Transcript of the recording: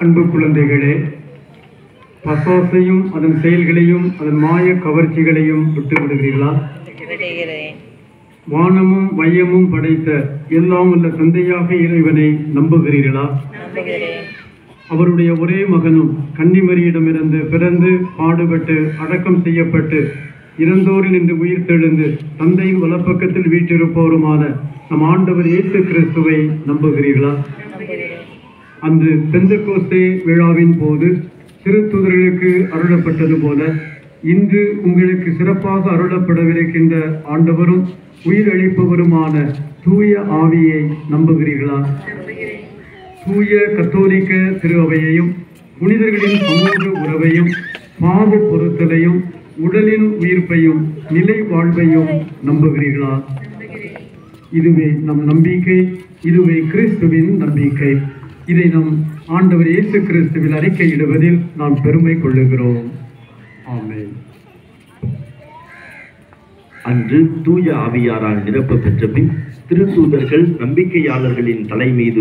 அன்பு குழந்தைகளே, பசாசையும் அதன் செயல்களையும் அதன் மாய கவர்ச்சிகளையும் விட்டு விடுகிறீர்களா? வானமும் வையமும் படைத்த எல்லாம் உள்ள தந்தையாக இறைவனை நம்புகிறீர்களா? அவருடைய ஒரே மகனும் கன்னிமரியிடமிருந்து பிறந்து பாடுபட்டு அடக்கம் செய்யப்பட்டு இறந்தோரில் நின்று உயிர் தெழுந்து தந்தையின் வலப்பக்கத்தில் வீற்றிருப்போருமான நம் ஆண்டவர் இயேசு கிறிஸ்துவை நம்புகிறீர்களா? அன்று பெந்தெகோஸ்தே விழாவின் போது திருத்தூதர்களுக்கு அருளப்பட்டது போல இன்று உங்களுக்கு சிறப்பாக அருளப்படவிருக்கின்ற ஆண்டவரும் உயிரளிப்பவருமான தூய ஆவியை நம்புகிறீர்களா? தூய கத்தோலிக்க திரு அவையையும் புனிதர்களின் சமூக உறவையும் பாவ பொருத்தலையும் உடலின் உயிர்ப்பையும் நிலை வாழ்வையும் நம்புகிறீர்களா? இதுவே நம் நம்பிக்கை, இதுவே கிறிஸ்துவின் நம்பிக்கை. இதை நம் ஆண்டவர் இயேசு கிறிஸ்துவில் அறிக்கையிடுவதில் நாம் பெருமை கொள்ளுகிறோம். ஆமென். அன்று தூய ஆவியாரால் நிரப்ப பெற்ற பின் திருத்தூதர்கள் நம்பிக்கையாளர்களின் தலை மீது